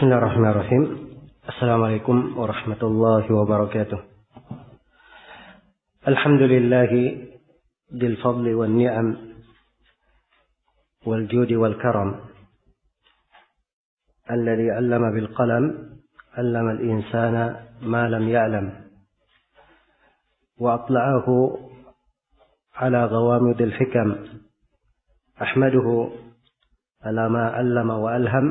Bismillahirrahmanirrahim. Assalamualaikum warahmatullahi wabarakatuh. Alhamdulillahi dil fadli wal ni'am wal judi wal karam alladhi 'allama bil qalam 'allama al insana ma lam ya'lam wa atla'ahu 'ala ghawamidil hikam. Ahmaduhu 'ala ma 'allama wa alham.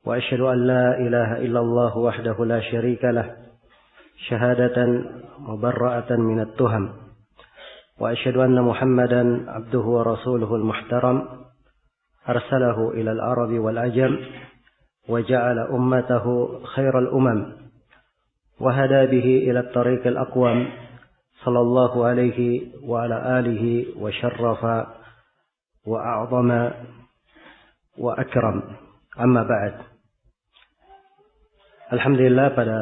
وأشهد أن لا إله إلا الله وحده لا شريك له شهادة مبرأة من التهم وأشهد أن محمدا عبده ورسوله المحترم أرسله إلى العرب والعجم وجعل أمته خير الأمم وهدى به إلى الطريق الأقوم صلى الله عليه وعلى آله وشرف وأعظم وأكرم. Amma ba'd. Alhamdulillah, pada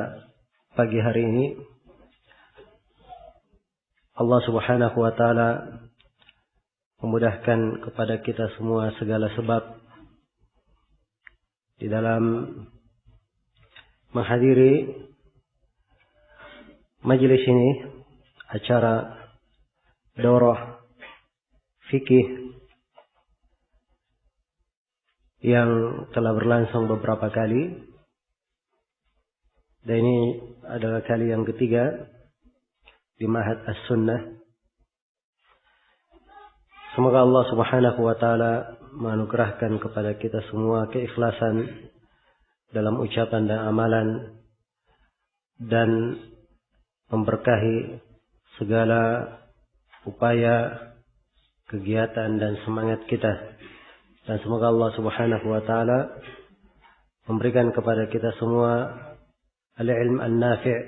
pagi hari ini Allah Subhanahu wa taala memudahkan kepada kita semua segala sebab di dalam menghadiri majelis ini, acara daurah fikih yang telah berlangsung beberapa kali, dan ini adalah kali yang ketiga di Ma'had As-Sunnah. Semoga Allah Subhanahu wa taala menganugerahkan kepada kita semua keikhlasan dalam ucapan dan amalan, dan memberkahi segala upaya, kegiatan dan semangat kita. Dan semoga Allah Subhanahu wa taala memberikan kepada kita semua al-ilm an-nafi',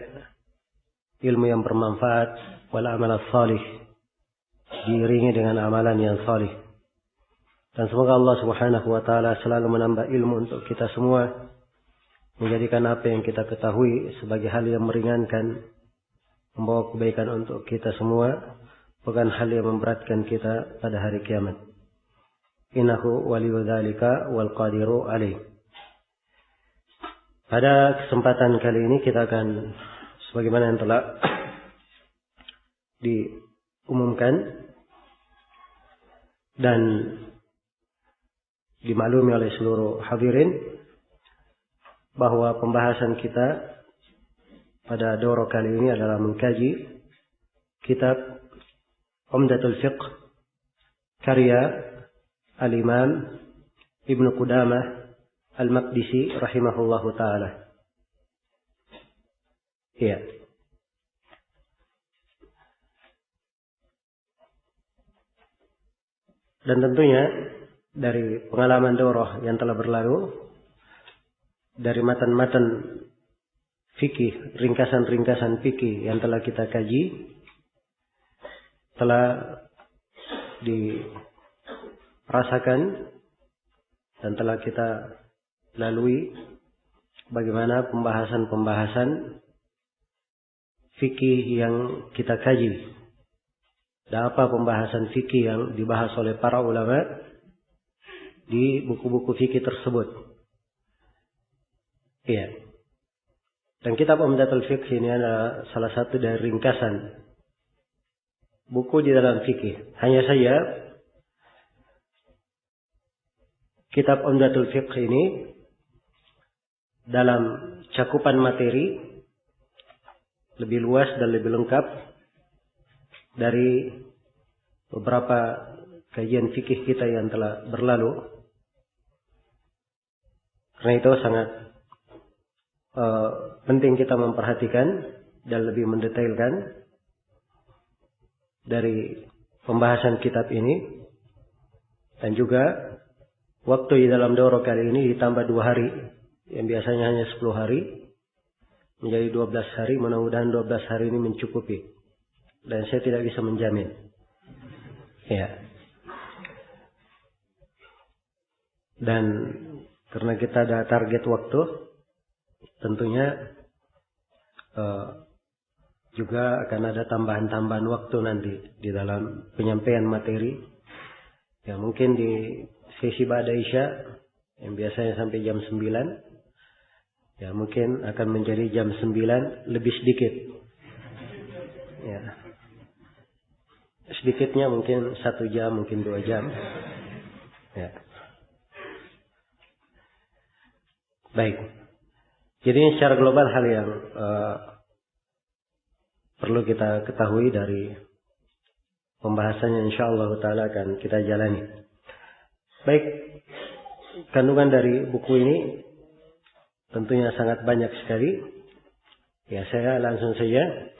ilmu yang bermanfaat, wal amal as-salih, diiringi dengan amalan yang salih. Dan semoga Allah Subhanahu wa taala selalu menambah ilmu untuk kita semua, menjadikan apa yang kita ketahui sebagai hal yang meringankan, membawa kebaikan untuk kita semua, bukan hal yang memberatkan kita pada hari kiamat. Innahu waliyu dzalika wal qadiru alaih. Pada kesempatan kali ini kita akan, sebagaimana yang telah diumumkan dan dimaklumi oleh seluruh hadirin, bahwa pembahasan kita pada daurah kali ini adalah mengkaji kitab Umdatul Fiqh karya Al-Imam Ibnu Qudamah Al-Maqdisi rahimahullahu ta'ala. Iya. Dan tentunya dari pengalaman daurah yang telah berlalu, dari matan-matan fikih, ringkasan-ringkasan fikih yang telah kita kaji, telah rasakan dan telah kita lalui bagaimana pembahasan-pembahasan fikih yang kita kaji, dan apa pembahasan fikih yang dibahas oleh para ulama di buku-buku fikih tersebut. Iya. Dan kitab Umdatul Fiqh ini adalah salah satu dari ringkasan buku di dalam fikih. Hanya saja kitab Umdatul Fiqh ini dalam cakupan materi lebih luas dan lebih lengkap dari beberapa kajian fikih kita yang telah berlalu. Karena itu sangat penting kita memperhatikan dan lebih mendetailkan dari pembahasan kitab ini. Dan juga waktu di dalam daurah kali ini ditambah 2 hari, yang biasanya hanya 10 hari, menjadi 12 hari. Mudah-mudahan 12 hari ini mencukupi. Dan saya tidak bisa menjamin. Ya. Dan karena kita ada target waktu, tentunya juga akan ada tambahan-tambahan waktu nanti di dalam penyampaian materi. Ya, mungkin di sesi ba'da isya yang biasanya sampai jam 9, Ya, mungkin akan menjadi jam 9 lebih sedikit. Ya. Sedikitnya mungkin 1 jam, mungkin 2 jam. Ya. Baik. Jadi secara global hal yang perlu kita ketahui dari pembahasannya, insyaallah taala akan kita jalani. Baik, kandungan dari buku ini tentunya sangat banyak sekali. Ya, saya langsung saja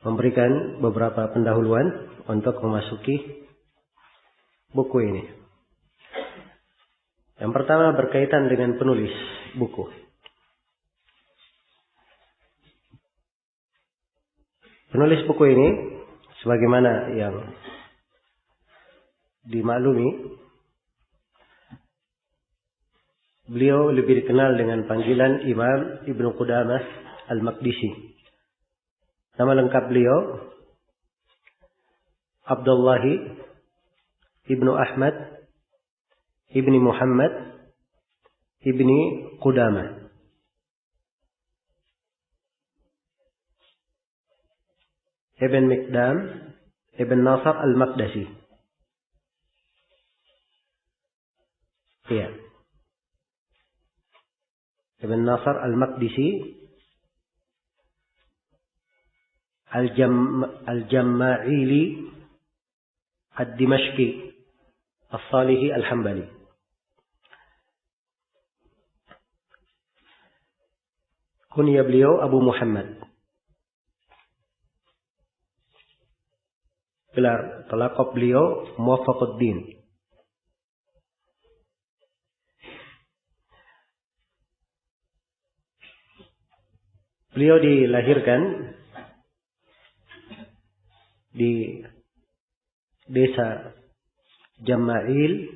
memberikan beberapa pendahuluan untuk memasuki buku ini. Yang pertama berkaitan dengan penulis buku. Penulis buku ini, sebagaimana yang dimaklumi, beliau lebih dikenal dengan panggilan Imam Ibnu Qudamah Al-Maqdisi. Nama lengkap beliau Abdullah Ibnu Ahmad Ibni Muhammad Ibni Qudamah. Ibn Miqdam Ibn Nasr Al-Maqdisi. Iya. Ibn Nasr Al-Maqdisi Al-Jamma'ili Ad-Dimashqi As-Salihi Al-Hambali. Kunya beliau Abu Muhammad. Gelar talaqab beliau Muwafaquddin. Beliau dilahirkan di desa Jamma'il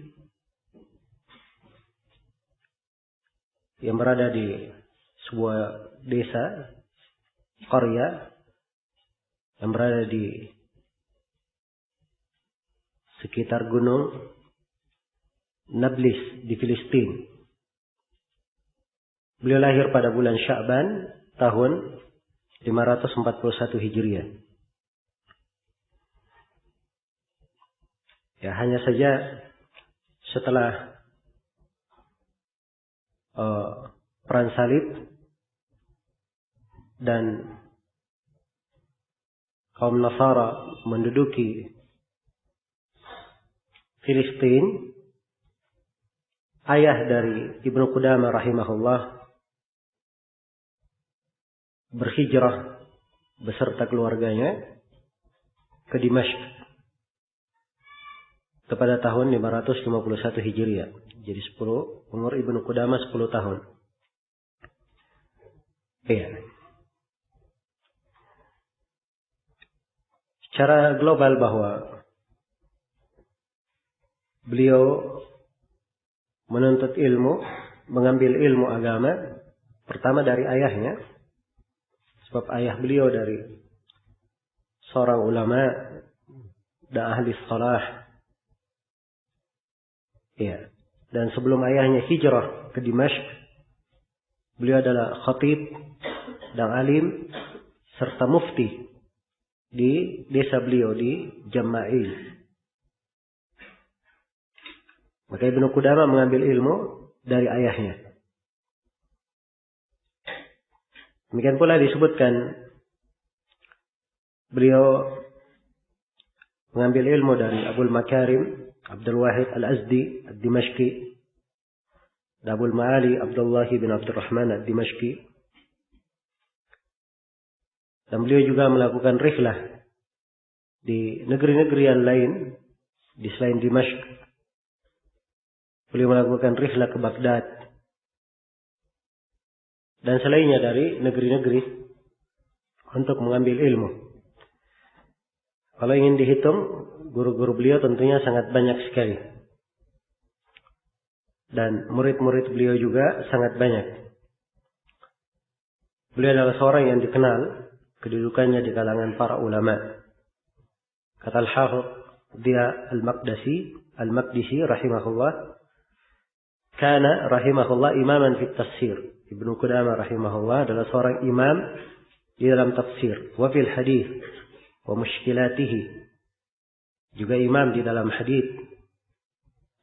yang berada di sebuah desa qarya yang berada di sekitar gunung Nablus di Filistin. Beliau lahir pada bulan Sya'ban tahun 541 Hijriah. Ya, hanya saja setelah perang salib dan kaum Nasara menduduki Filistin, ayah dari Ibnu Qudamah rahimahullah berhijrah beserta keluarganya ke Dimashq pada tahun 551 Hijriah. Jadi umur Ibnu Qudamah 10 tahun. Iya. Secara global bahwa beliau menuntut ilmu, mengambil ilmu agama pertama dari ayahnya, sebab ayah beliau dari seorang ulama dan ahli salah. Ya. Dan sebelum ayahnya hijrah ke Dimashq, beliau adalah khatib dan alim serta mufti di desa beliau di Jamma'il. Maka Ibnu Qudamah mengambil ilmu dari ayahnya. Demikian pula disebutkan beliau mengambil ilmu dari Abul Makarim Abdul Wahid Al-Azdi Ad-Dimashqi, Abul Ma'ali Abdullah bin Abdurrahman Ad-Dimashqi. Dan beliau juga melakukan rihlah di negeri-negeri yang lain di selain Dimashq. Beliau melakukan rihlah ke Baghdad dan selainnya dari negeri-negeri untuk mengambil ilmu. Kalau ingin dihitung, guru-guru beliau tentunya sangat banyak sekali. Dan murid-murid beliau juga sangat banyak. Beliau adalah seorang yang dikenal kedudukannya di kalangan para ulama. Kata Al-Hafidh dia Al-Maqdisi rahimahullah, kana rahimahullah imaman fi tafsir. Ibnu Qudamah rahimahullah adalah seorang imam di dalam tafsir, wa fil hadis wa mushkilatihi. Juga imam di dalam hadis.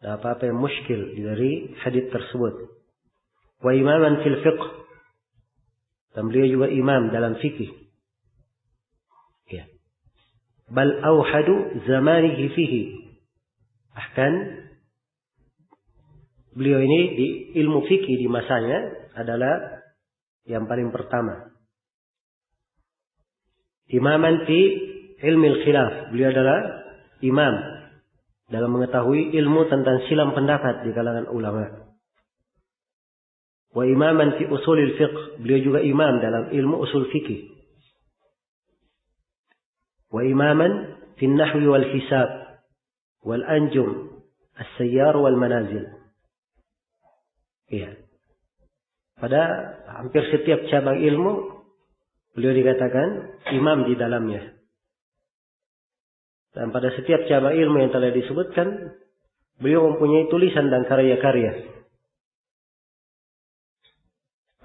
Dan apa-apa yang muskil dari hadis tersebut. Wa imaman fil fiqh. Dan beliau juga imam dalam fikih. Ya. Bal auhadu zamanihi fihi. Bahkan beliau ini di ilmu fikih di masanya adalah yang paling pertama. Imaman fi ilmil khilaf. Beliau adalah imam dalam mengetahui ilmu tentang silang pendapat di kalangan ulama. Wa imaman fi usulil fiqh. Beliau juga imam dalam ilmu usul fikih. Wa imaman fi nahwi wal hisab wal anjum as-sayyar wal manazil. Iya. Pada hampir setiap cabang ilmu beliau dikatakan imam di dalamnya. Dan pada setiap cabang ilmu yang telah disebutkan, beliau mempunyai tulisan dan karya-karya.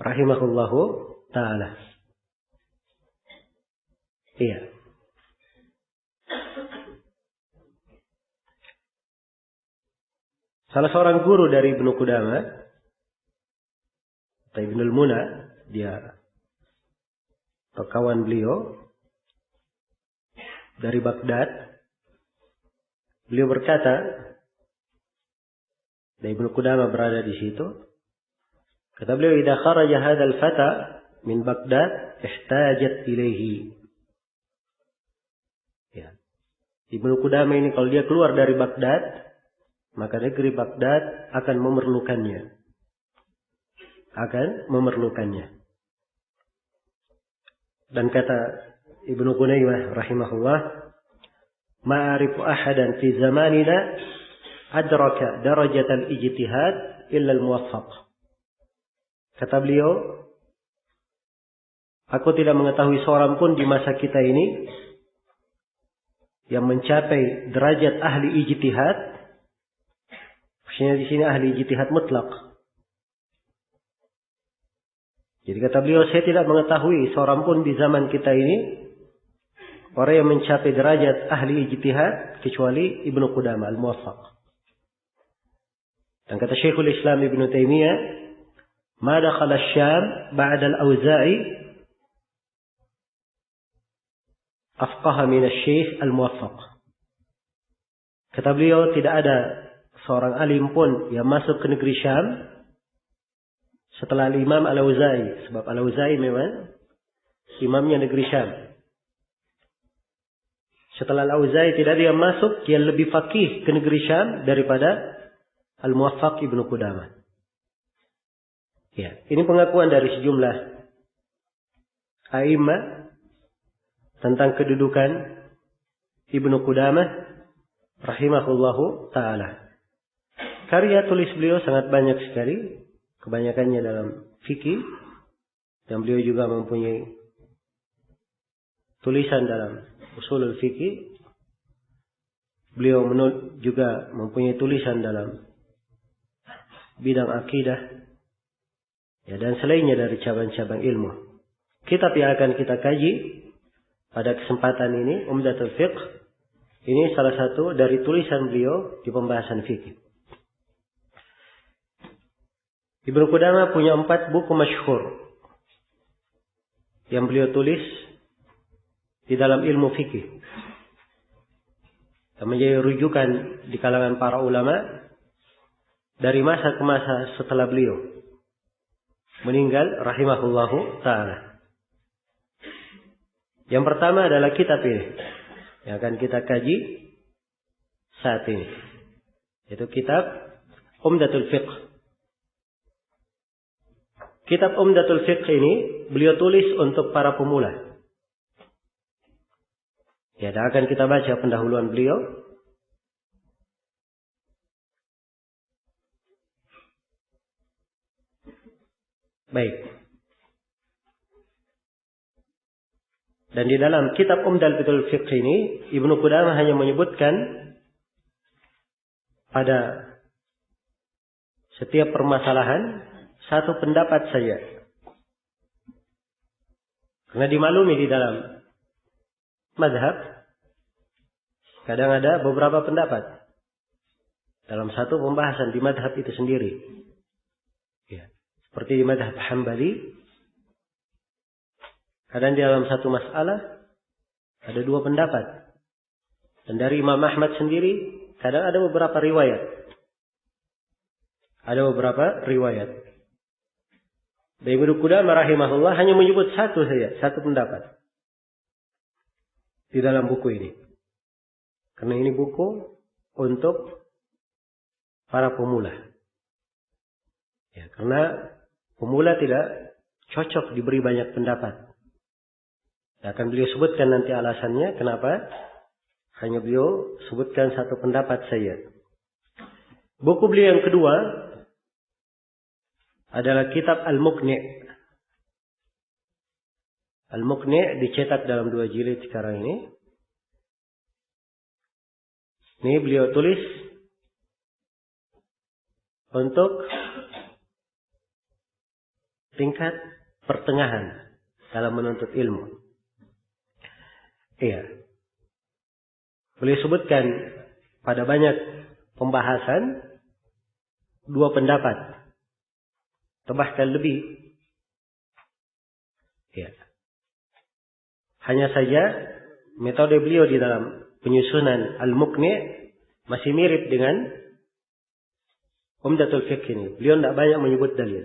Rahimahullahu ta'ala. Iya. Salah seorang guru dari Ibnu Qudamah, Ibnul Muna, dia kawan beliau dari Baghdad. Beliau berkata, dan Ibnu Qudamah berada di situ. Kata beliau, "Idza kharaja hadzal fata min Baghdad, ihtajat ilaihi." Ya. Ibnu Qudamah ini kalau dia keluar dari Baghdad, maka negeri Baghdad akan memerlukannya. Dan kata Ibnu Qudaymah rahimahullah, "Ma'arifu ahadan fi zamanina adraka darajat al-ijtihad illa al-muwaffaq." Kata beliau, aku tidak mengetahui seorang pun di masa kita ini yang mencapai derajat ahli ijtihad. Maksudnya di sini ahli ijtihad mutlak. Jadi kata beliau, saya tidak mengetahui seorang pun di zaman kita ini orang yang mencapai derajat ahli ijtihad kecuali Ibnu Qudamah al-Muwaffaq. Dan kata Syekhul Islam Ibnu Taimiyah, "Ma dakhala asy-Syam ba'da al-Auza'i afqaha min asy-Syekh al-Muwaffaq." Kata beliau, tidak ada seorang alim pun yang masuk ke negeri Syam setelah Imam Al-Auza'i. Sebab Al-Auza'i memang imamnya negeri Syam. Setelah Al-Auza'i tidak ada yang masuk yang lebih faqih ke negeri Syam daripada Al-Muwaffaq Ibnu Qudamah. Ya, ini pengakuan dari sejumlah a'immah tentang kedudukan Ibnu Qudamah rahimahullahu ta'ala. Karya tulis beliau sangat banyak sekali. Kebanyakannya dalam fikih. Dan beliau juga mempunyai tulisan dalam usulul fikih. Beliau juga mempunyai tulisan dalam bidang akidah. Ya, dan selainnya dari cabang-cabang ilmu. Kitab yang akan kita kaji pada kesempatan ini, Umdatul Fiqh. Ini salah satu dari tulisan beliau di pembahasan fikih. Ibnu Qudamah punya 4 buku masyhur yang beliau tulis di dalam ilmu fikih. Yang menjadi rujukan di kalangan para ulama dari masa ke masa setelah beliau meninggal rahimahullahu ta'ala. Yang pertama adalah kitab ini yang akan kita kaji saat ini. Yaitu kitab Umdatul Fiqh. Kitab Umdatul Fiqh ini beliau tulis untuk para pemula. Ya, dan akan kita baca pendahuluan beliau. Baik. Dan di dalam kitab Umdatul Fiqh ini, Ibnu Qudamah hanya menyebutkan pada setiap permasalahan satu pendapat saja. Karena dimaklumi di dalam mazhab kadang ada beberapa pendapat dalam satu pembahasan di mazhab itu sendiri. Ya. Seperti di mazhab Hambali, kadang di dalam satu masalah ada dua pendapat. Dan dari Imam Ahmad sendiri kadang ada beberapa riwayat. Ada beberapa riwayat. Dan Ibnu Qudamah rahimahullah hanya menyebut satu saja, satu pendapat di dalam buku ini. Karena ini buku untuk para pemula. Ya, karena pemula tidak cocok diberi banyak pendapat. Akan beliau sebutkan nanti alasannya kenapa hanya beliau sebutkan satu pendapat saja. Buku beliau yang kedua adalah kitab Al-Muqni'. Al-Muqni' dicetak dalam 2 jilid sekarang ini. Ini beliau tulis untuk tingkat pertengahan dalam menuntut ilmu. Iya. Beliau sebutkan pada banyak pembahasan 2 pendapat. Atau bahkan lebih. Ya. Hanya saja metode beliau di dalam penyusunan Al-Muqni' masih mirip dengan Umdatul Fiqh ini. Beliau tidak banyak menyebut dalil.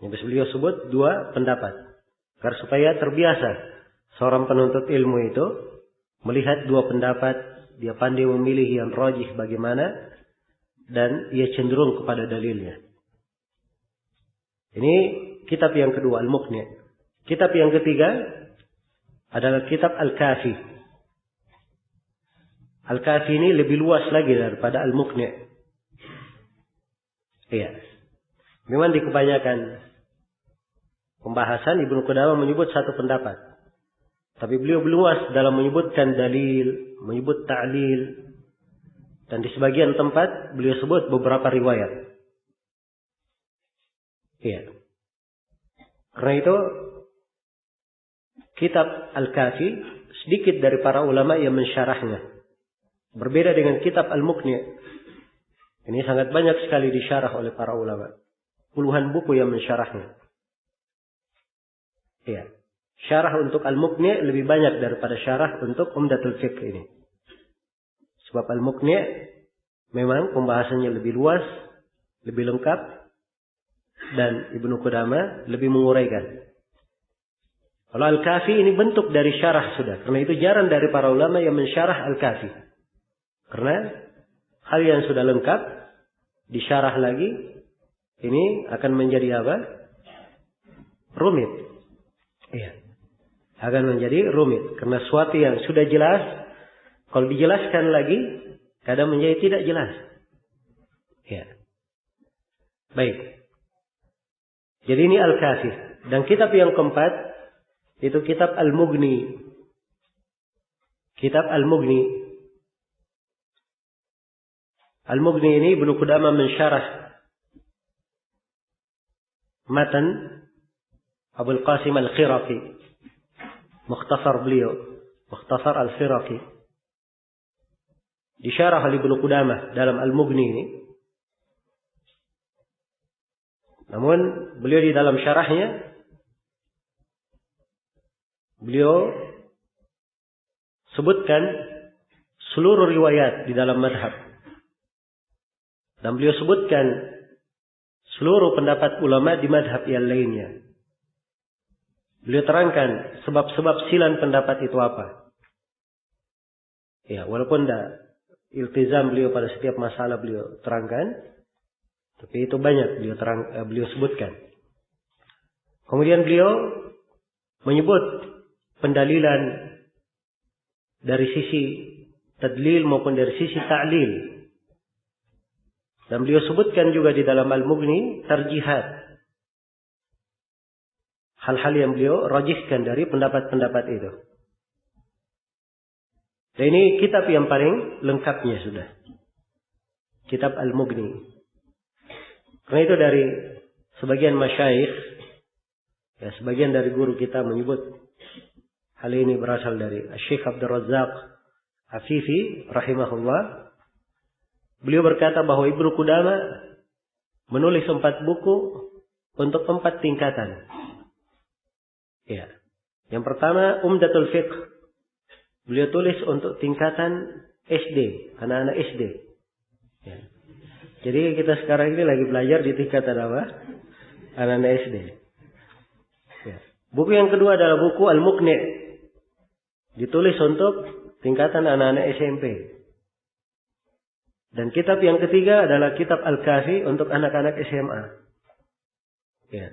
Yang beliau sebut 2 pendapat. Agar supaya terbiasa seorang penuntut ilmu itu melihat 2 pendapat, dia pandai memilih yang rajih bagaimana, dan ia cenderung kepada dalilnya. Ini kitab yang kedua, Al-Muqni'. Kitab yang ketiga adalah kitab Al-Kafi. Al-Kafi ini lebih luas lagi daripada Al-Muqni'. Iya. Memang di kebanyakan pembahasan Ibnu Qudamah menyebut satu pendapat. Tapi beliau luas dalam menyebutkan dalil, menyebut ta'lil. Dan di sebagian tempat beliau sebut beberapa riwayat. Iya. Karena itu kitab Al-Kafi sedikit dari para ulama yang mensyarahnya. Berbeda dengan kitab Al-Muqni'. Ini sangat banyak sekali disyarah oleh para ulama. Puluhan buku yang mensyarahnya. Iya. Syarah untuk Al-Muqni' lebih banyak daripada syarah untuk Umdatul Fiqh ini. Sebab Al-Muqni' memang pembahasannya lebih luas, lebih lengkap. Dan Ibnu Qudamah lebih menguraikan. Kalau Al-Kafi ini bentuk dari syarah sudah. Karena itu jarang dari para ulama yang mensyarah Al-Kafi. Karena hal yang sudah lengkap disyarah lagi, ini akan menjadi apa? Rumit. Iya. Akan menjadi rumit. Karena sesuatu yang sudah jelas, kalau dijelaskan lagi, kadang menjadi tidak jelas. Iya. Baik. Jadi ini Al-Kafi. Dan kitab yang keempat, itu kitab Al-Mughni. Kitab Al-Mughni. Al-Mughni ini Ibnu Qudamah mensyarah matan Abul Qasim Al-Khiraqi. Mukhtasar beliau. Mukhtasar Al-Khiraqi. Disyarah oleh Ibnu Qudamah dalam Al-Mughni ini. Namun beliau di dalam syarahnya beliau sebutkan seluruh riwayat di dalam madhab. Dan beliau sebutkan seluruh pendapat ulama di madhab yang lainnya. Beliau terangkan sebab-sebab silan pendapat itu apa. Ya, walaupun tidak iltizam beliau pada setiap masalah beliau terangkan. Tapi itu banyak beliau sebutkan. Kemudian beliau menyebut pendalilan dari sisi tadlil maupun dari sisi ta'lil. Dan beliau sebutkan juga di dalam Al-Mughni tarjihat. Hal-hal yang beliau rajihkan dari pendapat-pendapat itu. Dan ini kitab yang paling lengkapnya sudah. Kitab Al-Mughni. Karena itu dari sebagian masyayikh, ya, sebagian dari guru kita menyebut hal ini berasal dari Syekh Abdul Razzaq Afifi rahimahullah. Beliau berkata bahwa Ibnu Qudamah menulis 4 buku untuk 4 tingkatan. Ya. Yang pertama Umdatul Fiqh. Beliau tulis untuk tingkatan SD, anak-anak SD. Ya. Jadi kita sekarang ini lagi belajar di tingkatan apa? Anak-anak SD. Ya. Buku yang kedua adalah buku Al-Muqni'. Ditulis untuk tingkatan anak-anak SMP. Dan kitab yang ketiga adalah kitab Al-Kafi untuk anak-anak SMA. Ya.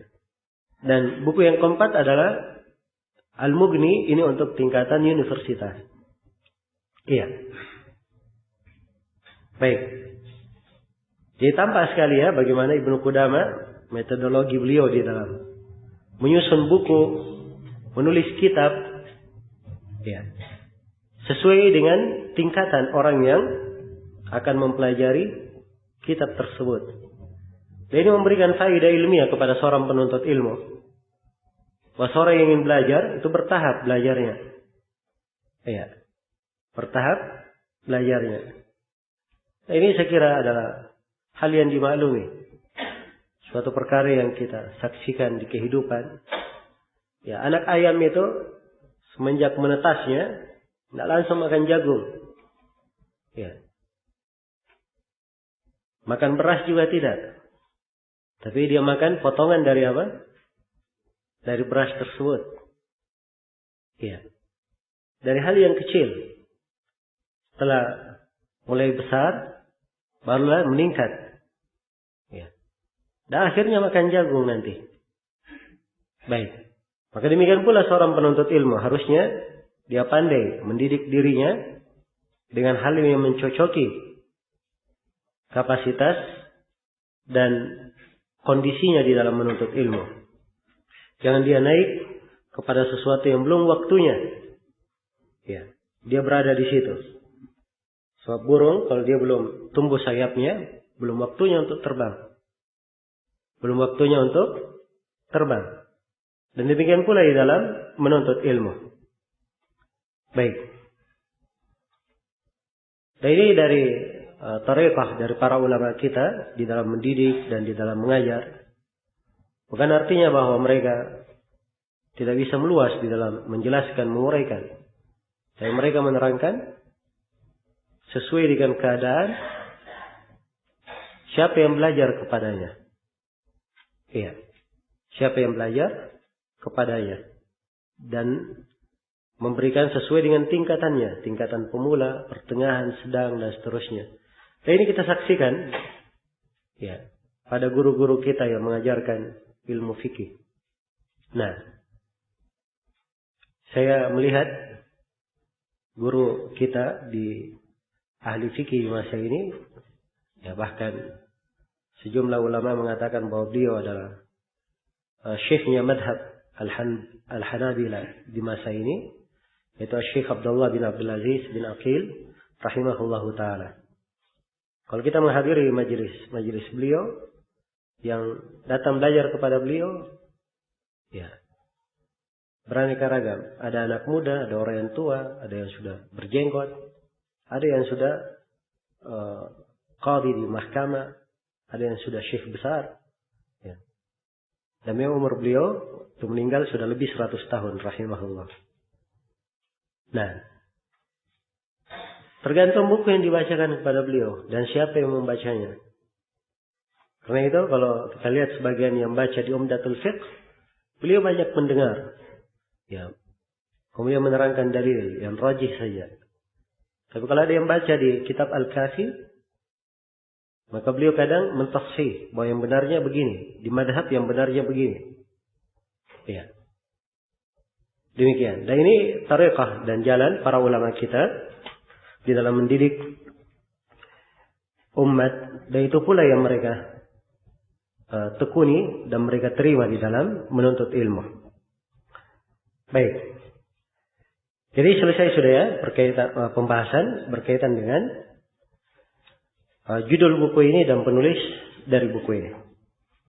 Dan buku yang keempat adalah Al-Mughni, ini untuk tingkatan universitas. Iya. Baik. Jadi tampak sekali ya bagaimana Ibnu Qudamah metodologi beliau di dalam menyusun buku, menulis kitab, ya, sesuai dengan tingkatan orang yang akan mempelajari kitab tersebut. Dan ini memberikan faedah ilmiah kepada seorang penuntut ilmu. Bahwa seorang yang ingin belajar itu bertahap belajarnya. Ya, bertahap belajarnya. Nah, ini saya kira adalah hal yang dimaklumi. Suatu perkara yang kita saksikan di kehidupan. Ya, anak ayam itu semenjak menetasnya tidak langsung makan jagung. Ya. Makan beras juga tidak. Tapi dia makan potongan dari apa? Dari beras tersebut. Ya. Dari hal yang kecil. Setelah mulai besar, barulah meningkat. Ya. Dan akhirnya makan jagung nanti. Baik. Maka demikian pula seorang penuntut ilmu. Harusnya dia pandai mendidik dirinya dengan hal yang mencocoki kapasitas dan kondisinya di dalam menuntut ilmu. Jangan dia naik kepada sesuatu yang belum waktunya. Ya, dia berada di situ. Sebab burung kalau dia belum tumbuh sayapnya, belum waktunya untuk terbang. Belum waktunya untuk terbang. Dan demikian pula di dalam menuntut ilmu. Baik. Dan ini dari tariqah dari para ulama kita di dalam mendidik dan di dalam mengajar. Bukan artinya bahwa mereka tidak bisa meluas di dalam menjelaskan, menguraikan. Tapi mereka menerangkan sesuai dengan keadaan siapa yang belajar kepadanya. Iya. Siapa yang belajar kepadanya. Dan memberikan sesuai dengan tingkatannya. Tingkatan pemula, pertengahan, sedang, dan seterusnya. Dan ini kita saksikan ya, pada guru-guru kita yang mengajarkan ilmu fikih. Nah, saya melihat guru kita di ahli fikih masa ini, ya bahkan sejumlah ulama mengatakan bahwa beliau adalah syekhnya madhab Al-Hanabilah di masa ini, yaitu Syekh Abdullah bin Abdul Aziz bin Aqil rahimahullahu ta'ala. Kalau kita menghadiri majelis beliau, yang datang belajar kepada beliau, ya, beraneka ragam. Ada anak muda, ada orang yang tua, ada yang sudah berjenggot, ada yang sudah qadhi di mahkamah, ada yang sudah syekh besar. Ya. Dan memang umur beliau itu meninggal sudah lebih 100 tahun, rahimahullah. Nah, tergantung buku yang dibacakan kepada beliau dan siapa yang membacanya. Karena itu kalau kita lihat sebagian yang baca di Umdatul Fiqh, beliau banyak mendengar. Ya. Kemudian menerangkan dalil yang rajih saja. Tapi kalau ada yang baca di kitab Al-Kafi, maka beliau kadang mentashih bahwa yang benarnya begini, di madhab yang benarnya begini. Ya. Demikian. Dan ini tariqah dan jalan para ulama kita di dalam mendidik umat, dan itu pula yang mereka tekuni dan mereka terima di dalam menuntut ilmu. Baik. Jadi selesai sudah ya pembahasan berkaitan dengan judul buku ini dan penulis dari buku ini.